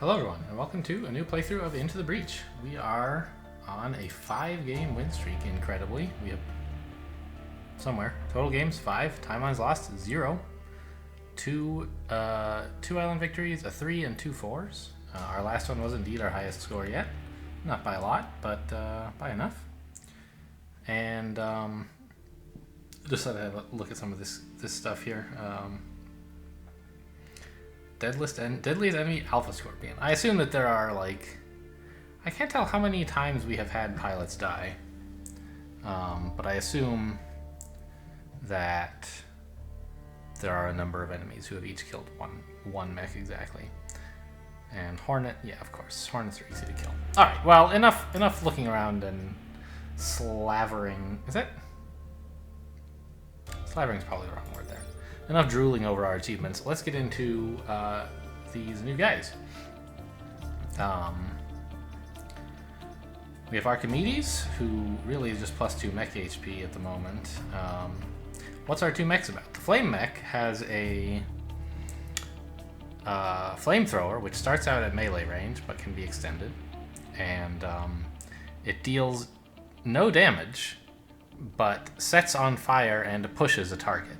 Hello everyone, and welcome to a new playthrough of Into the Breach. We are on a 5-game win streak, incredibly. We have somewhere. Total games, 5. Timelines lost, 0. Two island victories, a 3 and 2 4s. Our last one was indeed our highest score yet. Not by a lot, but by enough. And just thought I'd have a look at some of this stuff here. Deadliest enemy Alpha Scorpion. I assume that there are, like, I can't tell how many times we have had pilots die, but I assume that there are a number of enemies who have each killed one mech exactly. And Hornet, yeah, of course, Hornets are easy to kill. All right, well, enough looking around and slavering. Is that? Slavering is probably the wrong word there. Enough drooling over our achievements. Let's get into these new guys. We have Archimedes, who really is just +2 mech HP at the moment. What's our 2 mechs about? The Flame mech has a flamethrower, which starts out at melee range, but can be extended. And it deals no damage, but sets on fire and pushes a target.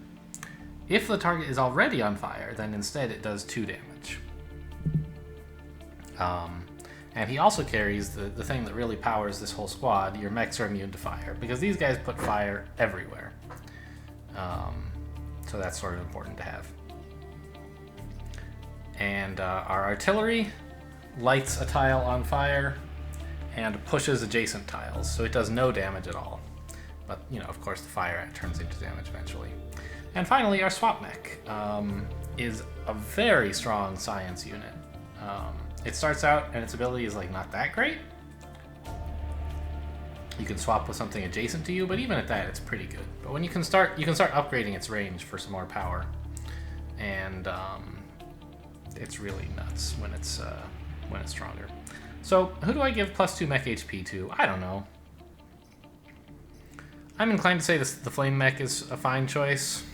If the target is already on fire, then instead it does 2 damage. And he also carries the thing that really powers this whole squad. Your mechs are immune to fire, because these guys put fire everywhere. So that's sort of important to have. And our artillery lights a tile on fire and pushes adjacent tiles, so it does no damage at all. But, you know, of course, the fire turns into damage eventually. And finally, our swap mech is a very strong science unit. It starts out and its ability is like not that great. You can swap with something adjacent to you, but even at that, it's pretty good. But when you can start upgrading its range for some more power, and it's really nuts when it's stronger. So who do I give +2 mech HP to? I don't know. I'm inclined to say the Flame mech is a fine choice.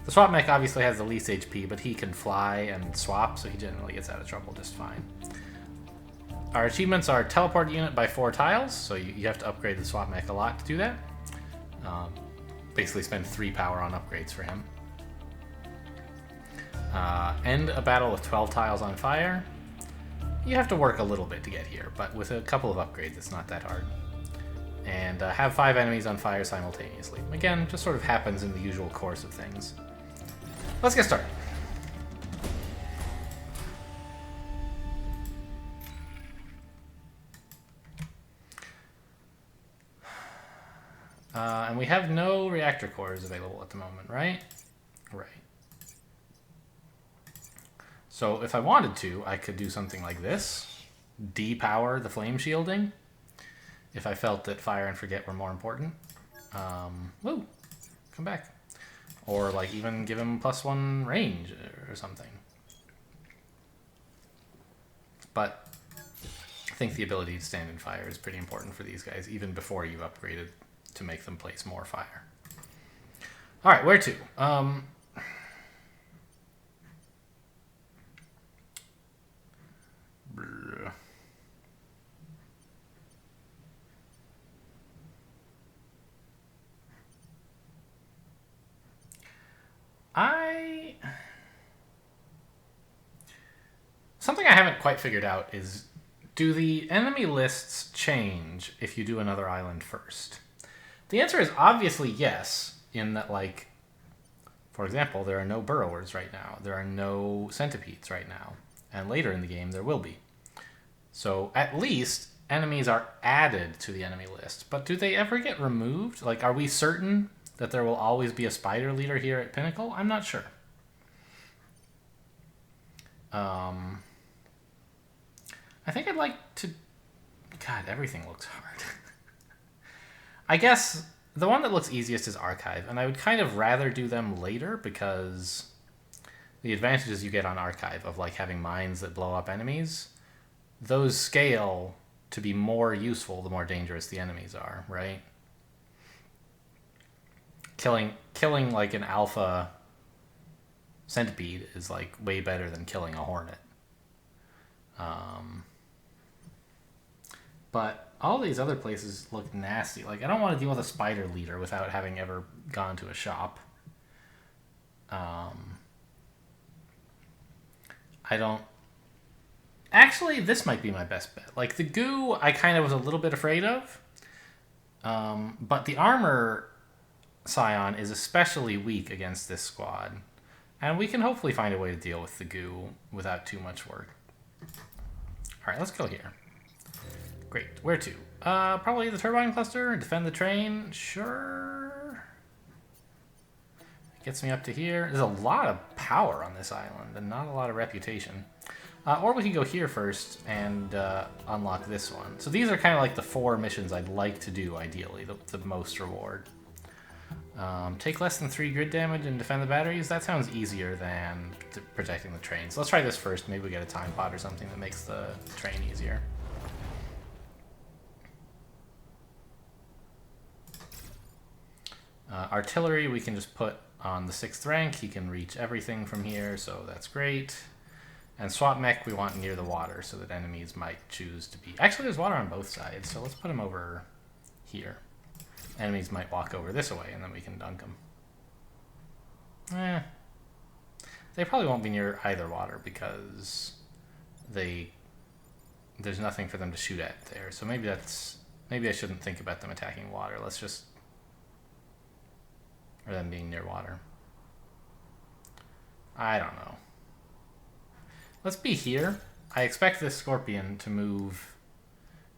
The swap mech obviously has the least HP, but he can fly and swap, so he generally gets out of trouble just fine. Our achievements are teleport unit by 4 tiles, so you have to upgrade the swap mech a lot to do that. Basically spend 3 power on upgrades for him. End a battle with 12 tiles on fire. You have to work a little bit to get here, but with a couple of upgrades, it's not that hard. And have 5 enemies on fire simultaneously. Again, just sort of happens in the usual course of things. Let's get started. And we have no reactor cores available at the moment, right? Right. So if I wanted to, I could do something like this. Depower the flame shielding. If I felt that fire and forget were more important. Woo! Come back. Or like even give him +1 range or something. But I think the ability to stand in fire is pretty important for these guys, even before you've upgraded to make them place more fire. Alright, where to? Something I haven't quite figured out is, do the enemy lists change if you do another island first? The answer is obviously yes, in that, like, for example, there are no burrowers right now. There are no centipedes right now. And later in the game, there will be. So at least enemies are added to the enemy list. But do they ever get removed? Like, are we certain that there will always be a spider leader here at Pinnacle? I'm not sure. I think I'd like to... God, everything looks hard. I guess the one that looks easiest is Archive, and I would kind of rather do them later because the advantages you get on Archive of like having mines that blow up enemies, those scale to be more useful the more dangerous the enemies are, right? Killing like an alpha centipede is like way better than killing a hornet. But all these other places look nasty. Like, I don't want to deal with a spider leader without having ever gone to a shop. I don't... Actually, this might be my best bet. Like, the goo, I kind of was a little bit afraid of. But the armor scion is especially weak against this squad. And we can hopefully find a way to deal with the goo without too much work. Alright, let's go here. Great. Where to? Probably the turbine cluster. Defend the train. Sure. Gets me up to here. There's a lot of power on this island and not a lot of reputation. Or we can go here first and unlock this one. So these are kind of like the 4 missions I'd like to do, ideally. The most reward. Take less than 3 grid damage and defend the batteries. That sounds easier than protecting the train. So let's try this first. Maybe we get a time pod or something that makes the train easier. Artillery we can just put on the 6th rank. He can reach everything from here, so that's great. And swap mech we want near the water so that enemies might choose to be... Actually, there's water on both sides, so let's put him over here. Enemies might walk over this way, and then we can dunk them. They probably won't be near either water because there's nothing for them to shoot at there. So maybe I shouldn't think about them attacking water. Let's just... Or them being near water. I don't know. Let's be here. I expect this scorpion to move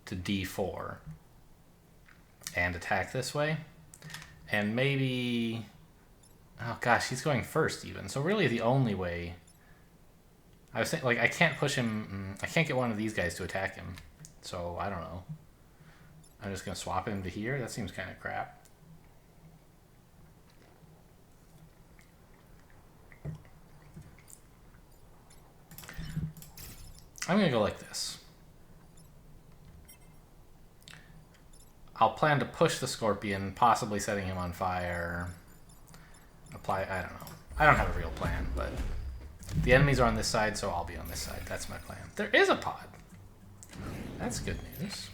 to D4 and attack this way. And maybe... Oh gosh, he's going first even. So really the only way... I was thinking, like, I can't push him... I can't get one of these guys to attack him. So, I don't know. I'm just going to swap him to here? That seems kind of crap. I'm going to go like this. I'll plan to push the scorpion, possibly setting him on fire. Apply, I don't know. I don't have a real plan, but the enemies are on this side, so I'll be on this side. That's my plan. There is a pod. That's good news.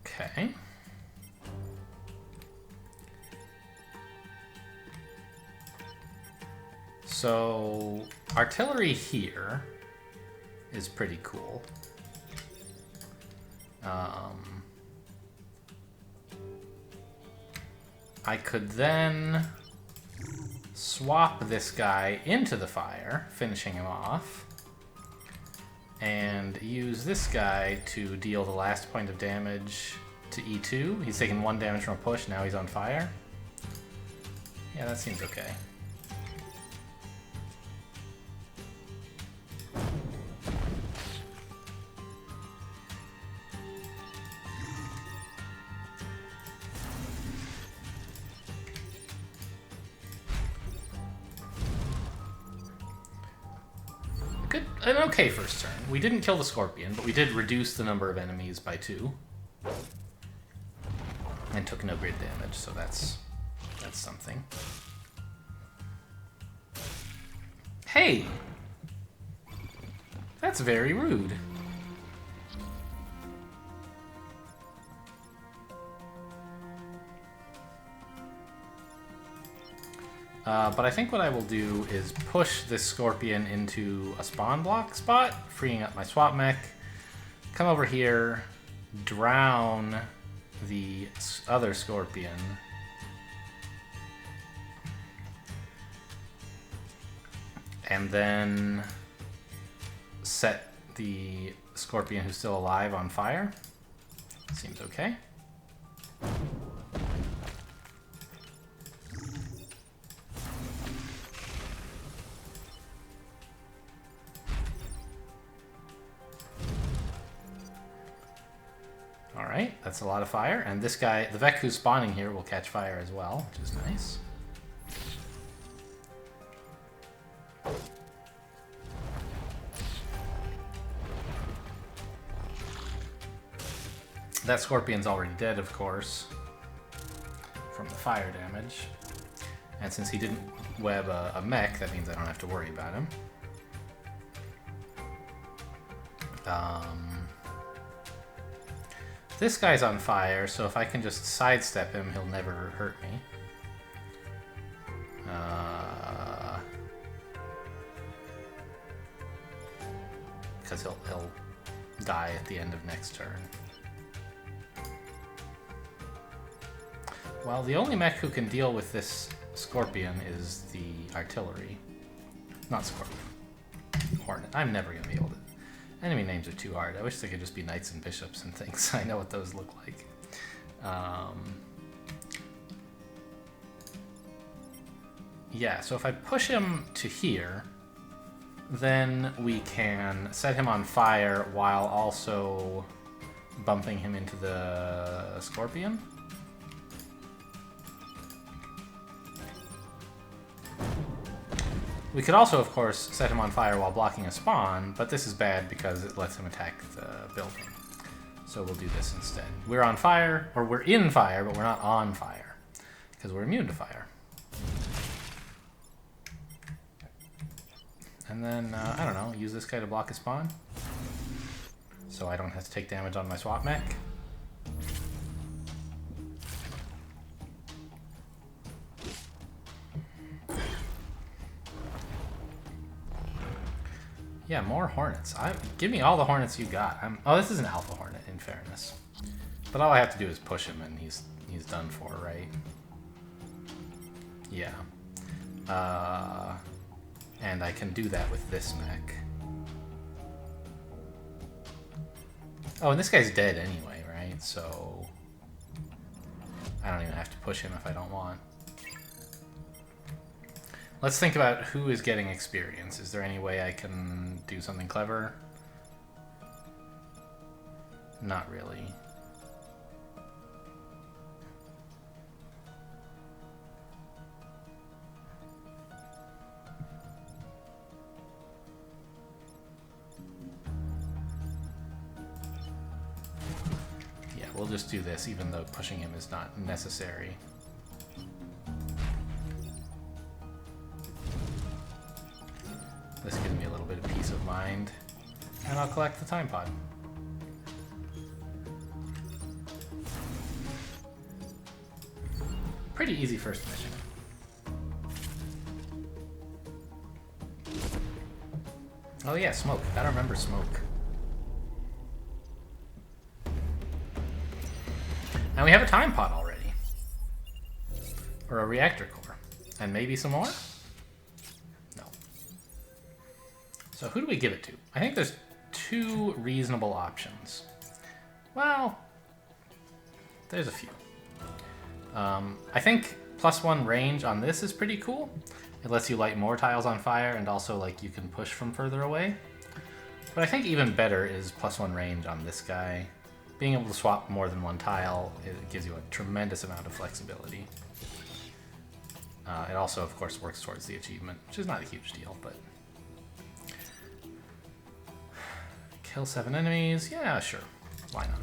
Okay. So, artillery here is pretty cool. I could then swap this guy into the fire, finishing him off, and use this guy to deal the last point of damage to E2. He's taking 1 damage from a push, now he's on fire. Yeah, that seems okay. An okay first turn. We didn't kill the scorpion, but we did reduce the number of enemies by 2. And took no grid damage, so that's something. Hey! That's very rude. But I think what I will do is push this scorpion into a spawn block spot, freeing up my swap mech. Come over here, drown the other scorpion. And then set the scorpion who's still alive on fire. Seems okay. Alright, that's a lot of fire. And this guy, the Vec who's spawning here, will catch fire as well, which is nice. That Scorpion's already dead, of course, from the fire damage. And since he didn't web a mech, that means I don't have to worry about him. This guy's on fire, so if I can just sidestep him, he'll never hurt me. Because he'll die at the end of next turn. Well, the only mech who can deal with this Scorpion is the artillery. Not Scorpion. Hornet. I'm never going to be able to... Enemy names are too hard. I wish they could just be knights and bishops and things. I know what those look like. Yeah, so if I push him to here, then we can set him on fire while also bumping him into the Scorpion. We could also, of course, set him on fire while blocking a spawn, but this is bad because it lets him attack the building. So we'll do this instead. We're on fire, or we're in fire, but we're not on fire, because we're immune to fire. And then, I don't know, use this guy to block a spawn, so I don't have to take damage on my swap mech. Yeah, more hornets. Give me all the hornets you got. Oh, this is an alpha hornet, in fairness. But all I have to do is push him, and he's done for, right? Yeah. And I can do that with this mech. Oh, and this guy's dead anyway, right? So I don't even have to push him if I don't want. Let's think about who is getting experience. Is there any way I can do something clever? Not really. Yeah, we'll just do this, even though pushing him is not necessary. This gives me a little bit of peace of mind, and I'll collect the time pod. Pretty easy first mission. Oh yeah, smoke. Gotta remember smoke. And we have a time pod already. Or a reactor core. And maybe some more? So who do we give it to? I think there's two reasonable options. Well, there's a few. I think +1 range on this is pretty cool. It lets you light more tiles on fire, and also like you can push from further away. But I think even better is +1 range on this guy. Being able to swap more than one tile, it gives you a tremendous amount of flexibility. It also, of course, works towards the achievement, which is not a huge deal, but... Kill 7 enemies? Yeah, sure. Why not?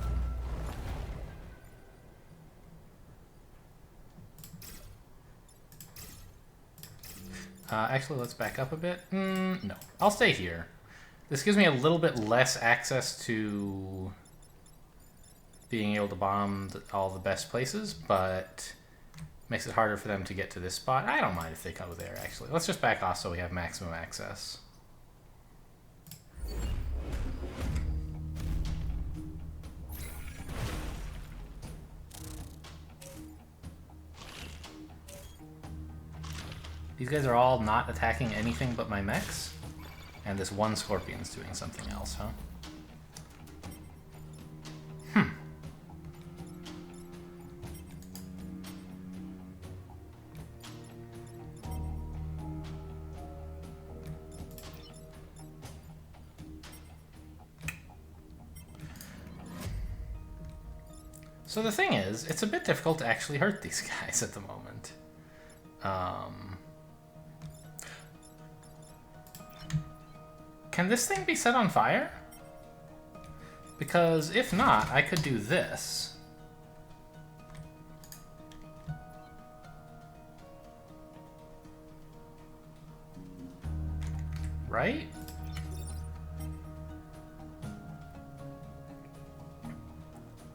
Actually, let's back up a bit. No, I'll stay here. This gives me a little bit less access to being able to bomb all the best places, but makes it harder for them to get to this spot. I don't mind if they go there, actually. Let's just back off so we have maximum access. These guys are all not attacking anything but my mechs, and this one Scorpion's doing something else, huh? So the thing is, it's a bit difficult to actually hurt these guys at the moment. Can this thing be set on fire? Because if not, I could do this. Right?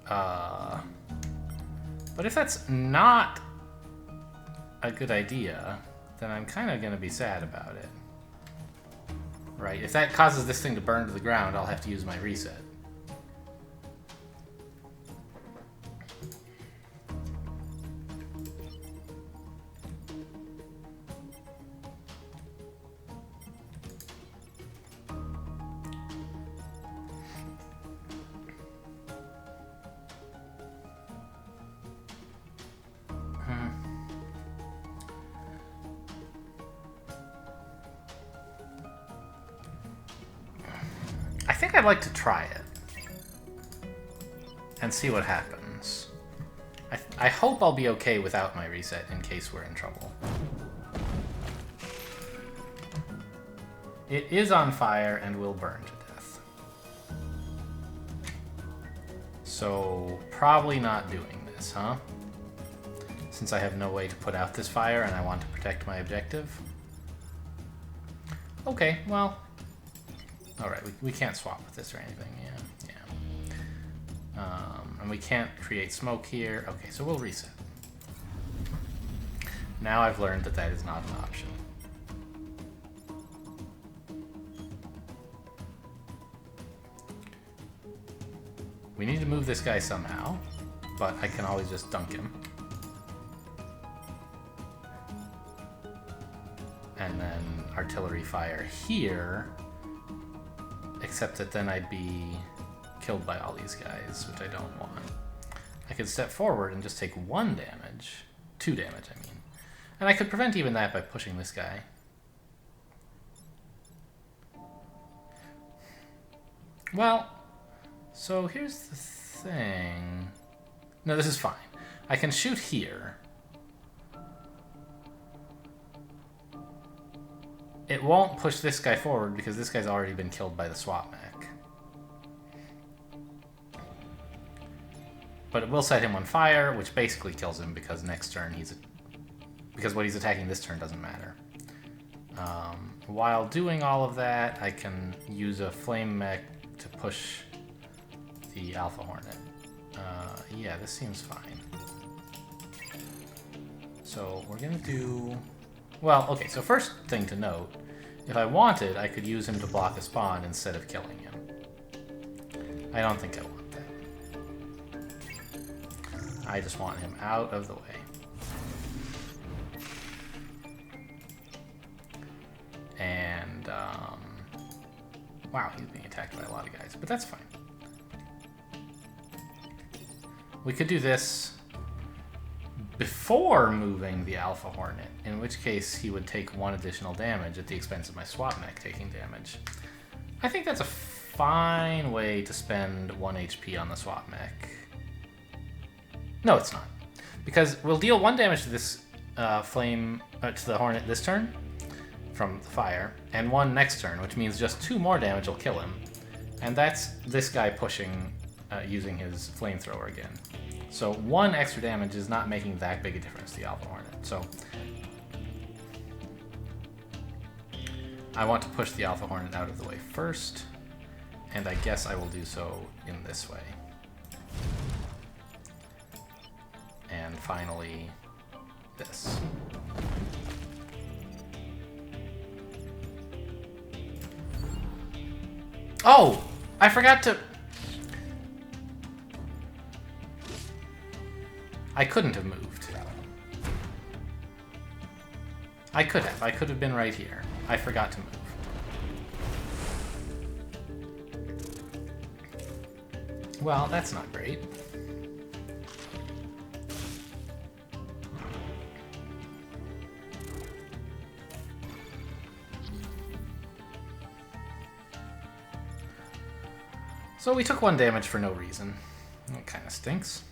But if that's not a good idea, then I'm kind of going to be sad about it. Right? If that causes this thing to burn to the ground, I'll have to use my reset. I think I'd like to try it and see what happens. I hope I'll be okay without my reset in case we're in trouble. It is on fire and will burn to death. So probably not doing this, huh? Since I have no way to put out this fire and I want to protect my objective. Okay, well... Alright, we can't swap with this or anything, yeah. And we can't create smoke here. Okay, so we'll reset. Now I've learned that that is not an option. We need to move this guy somehow, but I can always just dunk him. And then artillery fire here. Except that then I'd be killed by all these guys, which I don't want. I could step forward and just take 1 damage. 2 damage, I mean. And I could prevent even that by pushing this guy. Well, so here's the thing. No, this is fine. I can shoot here. It won't push this guy forward because this guy's already been killed by the swap mech. But it will set him on fire, which basically kills him because next turn because what he's attacking this turn doesn't matter. While doing all of that, I can use a flame mech to push the Alpha Hornet. Yeah, this seems fine. So we're gonna do... Well, okay, so first thing to note, if I wanted, I could use him to block a spawn instead of killing him. I don't think I want that. I just want him out of the way. And, wow, he's being attacked by a lot of guys, but that's fine. We could do this before moving the Alpha Hornet, in which case he would take 1 additional damage at the expense of my swap mech taking damage. I think that's a fine way to spend 1 HP on the swap mech. No, it's not. Because we'll deal 1 damage to this to the Hornet this turn from the fire, and 1 next turn, which means just 2 more damage will kill him. And that's this guy pushing, using his flamethrower again. So 1 extra damage is not making that big a difference to the Alpha Hornet. So I want to push the Alpha Hornet out of the way first, and I guess I will do so in this way. And finally, this. Oh! I forgot to... I couldn't have moved. I could have. I could have been right here. I forgot to move. Well, that's not great. So we took 1 damage for no reason. That kind of stinks.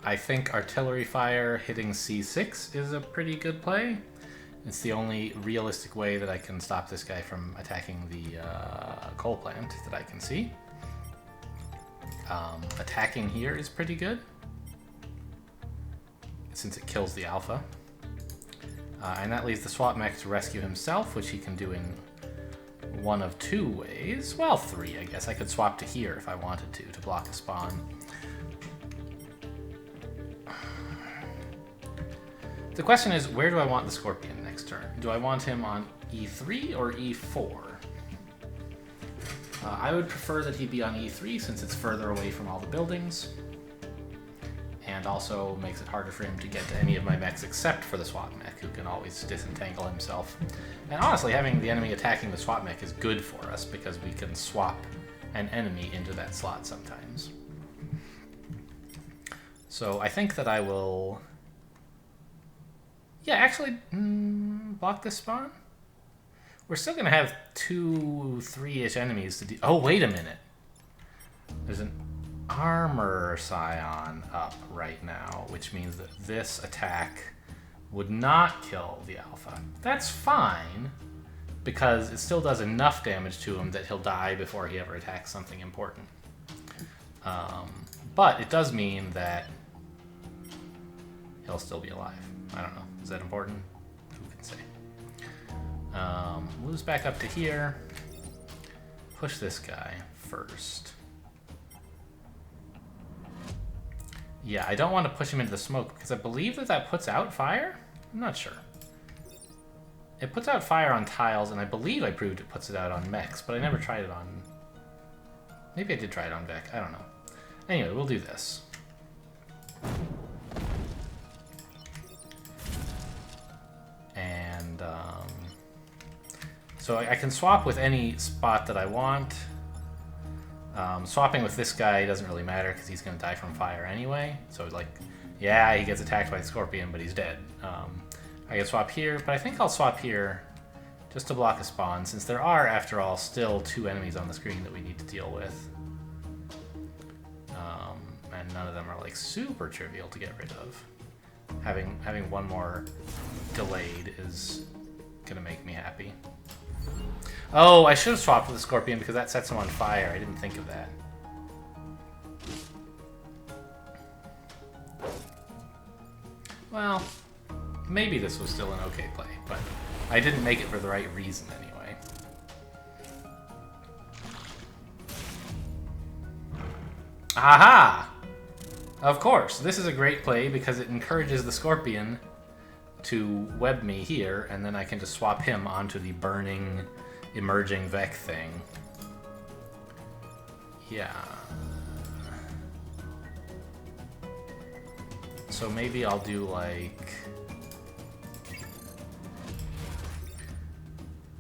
I think artillery fire hitting C6 is a pretty good play. It's the only realistic way that I can stop this guy from attacking the coal plant that I can see. Attacking here is pretty good, since it kills the alpha. And that leaves the swap mech to rescue himself, which he can do in one of two ways. Well, three, I guess. I could swap to here if I wanted to block a spawn. The question is, where do I want the Scorpion next turn? Do I want him on E3 or E4? I would prefer that he be on E3 since it's further away from all the buildings. And also makes it harder for him to get to any of my mechs except for the swap mech, who can always disentangle himself. And honestly, having the enemy attacking the swap mech is good for us because we can swap an enemy into that slot sometimes. So I think that I will... Yeah, actually, block this spawn? We're still going to have 2, 3-ish enemies to deal... Oh, wait a minute. There's an armor scion up right now, which means that this attack would not kill the alpha. That's fine, because it still does enough damage to him that he'll die before he ever attacks something important. But it does mean that he'll still be alive. I don't know. Is that important? Who can say? Moves back up to here. Push this guy first. Yeah, I don't want to push him into the smoke because I believe that that puts out fire? I'm not sure. It puts out fire on tiles, and I believe I proved it puts it out on mechs, but I never tried it on... Maybe I did try it on Vec. I don't know. Anyway, we'll do this. And, so I can swap with any spot that I want. Swapping with this guy doesn't really matter because he's going to die from fire anyway. So, like, yeah, he gets attacked by the Scorpion, but he's dead. I can swap here, but I think I'll swap here just to block a spawn, since there are, after all, still 2 enemies on the screen that we need to deal with. And none of them are, like, super trivial to get rid of. Having one more delayed is going to make me happy. Oh, I should have swapped with the Scorpion because that sets him on fire. I didn't think of that. Well, maybe this was still an okay play, but I didn't make it for the right reason anyway. Aha! Of course, this is a great play because it encourages the Scorpion to web me here, and then I can just swap him onto the burning, emerging Vec thing. Yeah. So maybe I'll do, like...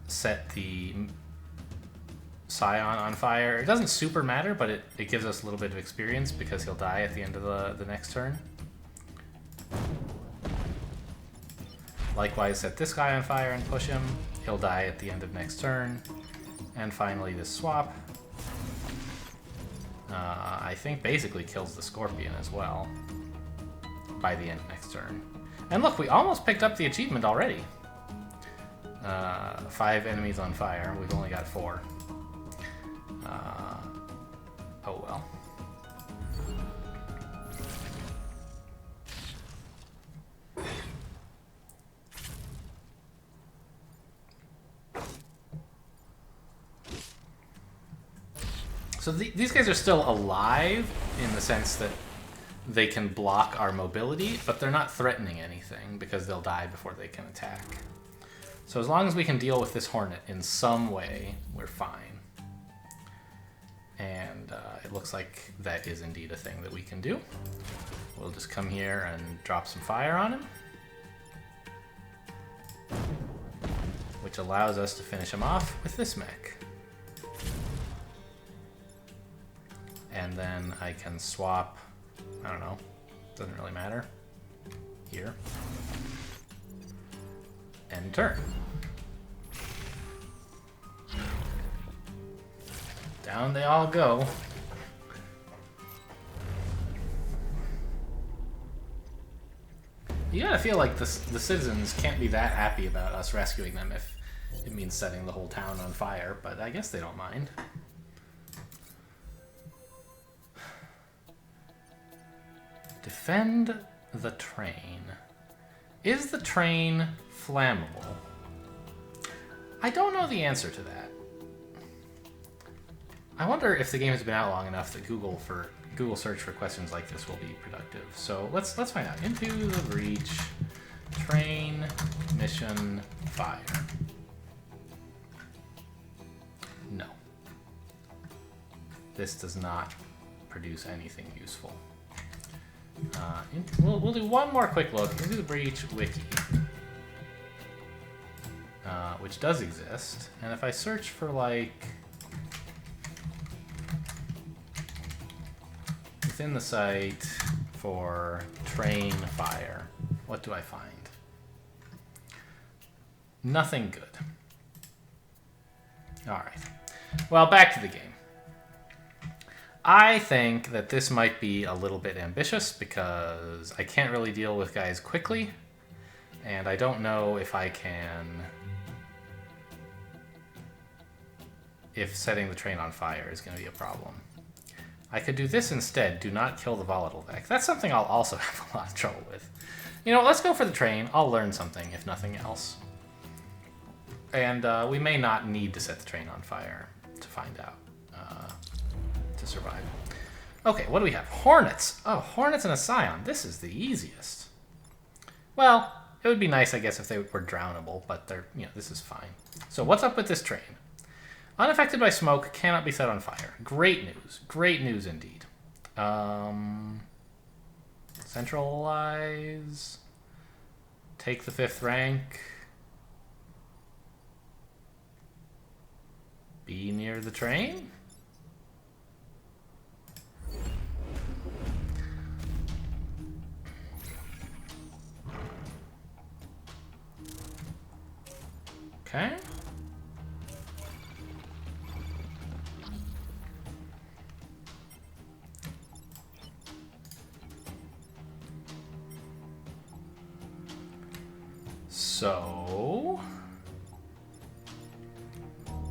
set the Scion on fire. It doesn't super matter, but it gives us a little bit of experience because he'll die at the end of the next turn. Likewise, set this guy on fire and push him. He'll die at the end of next turn. And finally, this swap. I think basically kills the Scorpion as well by the end of next turn. And look, we almost picked up the achievement already. 5 enemies on fire. We've only got 4. Oh well. So these guys are still alive in the sense that they can block our mobility, but they're not threatening anything because they'll die before they can attack. So as long as we can deal with this Hornet in some way, we're fine. And it looks like that is indeed a thing that we can do. We'll just come here and drop some fire on him, which allows us to finish him off with this mech. And then I can swap, I don't know, doesn't really matter, here. End turn. Down they all go. You gotta feel like the citizens can't be that happy about us rescuing them if it means setting the whole town on fire, but I guess they don't mind. Defend the train. Is the train flammable? I don't know the answer to that. I wonder if the game has been out long enough that Google search for questions like this will be productive. So let's find out. Into the breach, train, mission, fire. No. This does not produce anything useful. We'll do one more quick look into the breach wiki, which does exist. And if I search for like within the site for train fire, what do I find? Nothing good. All right. Well, back to the game. I think that this might be a little bit ambitious because I can't really deal with guys quickly, and I don't know if I can... if setting the train on fire is going to be a problem. I could do this instead. Do not kill the volatile Vex. That's something I'll also have a lot of trouble with. You know, let's go for the train. I'll learn something, if nothing else. And we may not need to set the train on fire to find out. To survive. Okay, what do we have? Hornets. Oh, Hornets and a Scion. This is the easiest. Well, it would be nice, I guess, if they were drownable, but they're, you know, this is fine. So what's up with this train? Unaffected by smoke, cannot be set on fire. Great news. Great news indeed. Centralize. Take the 5th rank. Be near the train? Okay. So,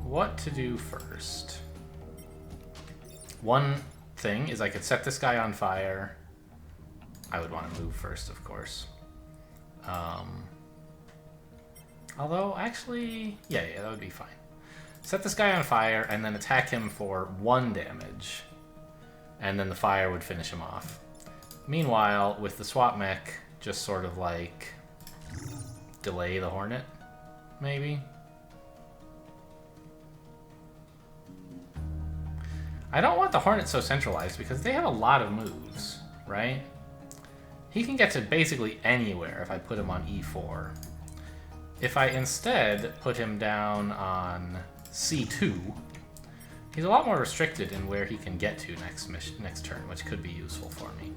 what to do first? One thing is I could set this guy on fire. I would want to move first, of course. Although, actually, yeah, that would be fine. Set this guy on fire and then attack him for 1 damage. And then the fire would finish him off. Meanwhile, with the swap mech, just sort of like delay the Hornet, maybe? I don't want the Hornet so centralized because they have a lot of moves, right? He can get to basically anywhere if I put him on E4. If I instead put him down on C2, he's a lot more restricted in where he can get to next turn, which could be useful for me.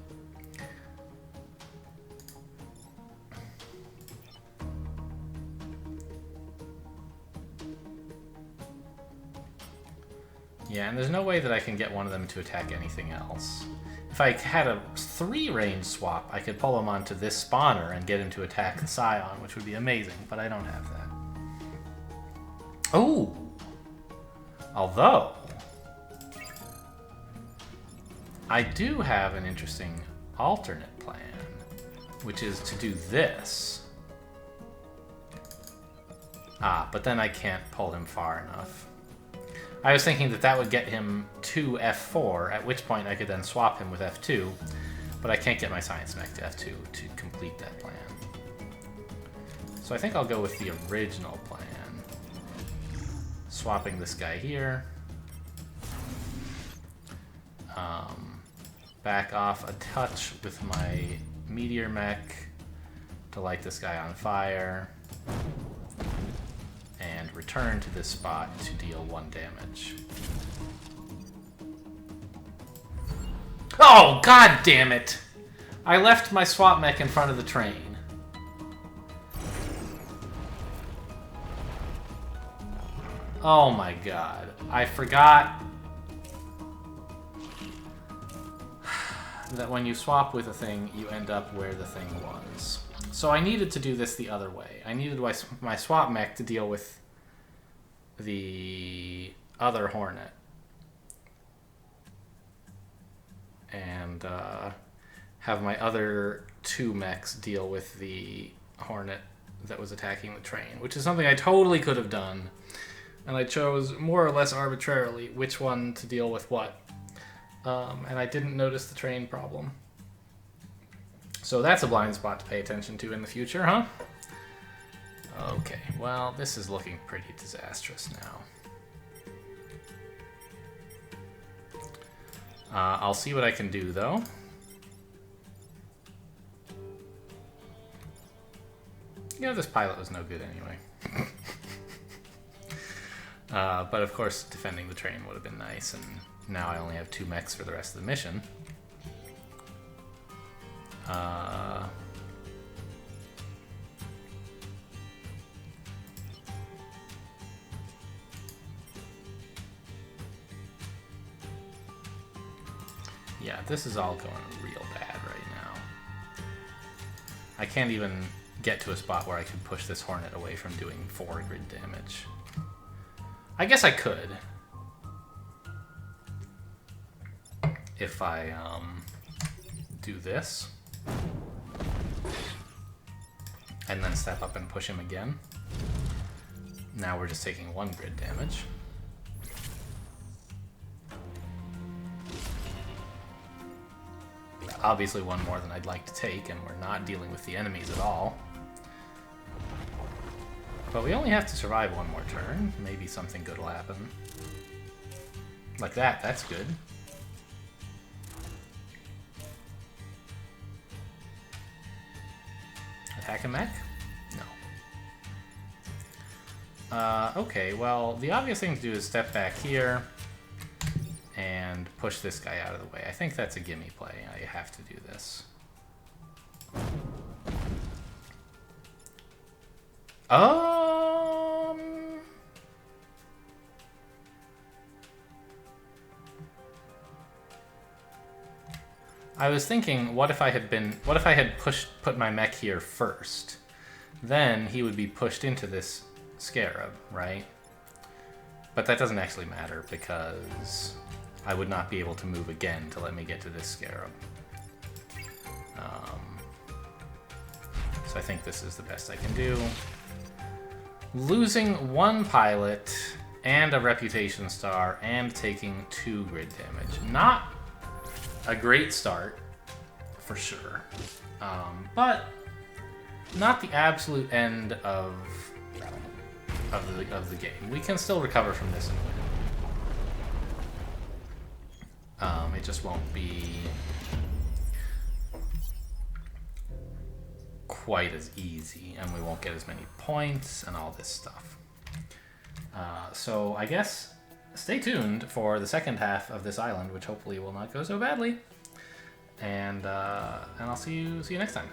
Yeah, and there's no way that I can get one of them to attack anything else. If I had a 3-range swap, I could pull him onto this spawner and get him to attack the Scion, which would be amazing, but I don't have that. Oh! Although, I do have an interesting alternate plan, which is to do this. Ah, but then I can't pull him far enough. I was thinking that that would get him to F4, at which point I could then swap him with F2, but I can't get my Science Mech to F2 to complete that plan. So I think I'll go with the original plan. Swapping this guy here. Back off a touch with my Meteor Mech to light this guy on fire. And return to this spot to deal 1 damage. Oh, god damn it! I left my swap mech in front of the train. Oh my god. I forgot that when you swap with a thing, you end up where the thing was. So I needed to do this the other way. I needed my swap mech to deal with the other Hornet. And have my other 2 mechs deal with the Hornet that was attacking the train, which is something I totally could have done. And I chose more or less arbitrarily which one to deal with what. And I didn't notice the train problem. So that's a blind spot to pay attention to in the future, huh? Okay, well, this is looking pretty disastrous now. I'll see what I can do, though. You know, this pilot was no good anyway. But of course, defending the train would have been nice, and now I only have 2 mechs for the rest of the mission. Yeah, this is all going real bad right now. I can't even get to a spot where I could push this Hornet away from doing 4 grid damage. I guess I could. If I do this. And then step up and push him again. Now we're just taking 1 grid damage. Obviously 1 more than I'd like to take, and we're not dealing with the enemies at all. But we only have to survive 1 more turn. Maybe something good will happen. Like that, that's good. Attack a mech? No. Okay, well, the obvious thing to do is step back here and push this guy out of the way. I think that's a gimme play. I have to do this. I was thinking, what if I had put my mech here first? Then he would be pushed into this scarab, right? But that doesn't actually matter because I would not be able to move again to let me get to this scarab. So I think this is the best I can do. Losing 1 pilot and a reputation star and taking 2 grid damage. Not a great start, for sure. But not the absolute end of the game. We can still recover from this and win. It just won't be quite as easy, and we won't get as many points and all this stuff. So I guess stay tuned for the second half of this island, which hopefully will not go so badly. And I'll see you next time.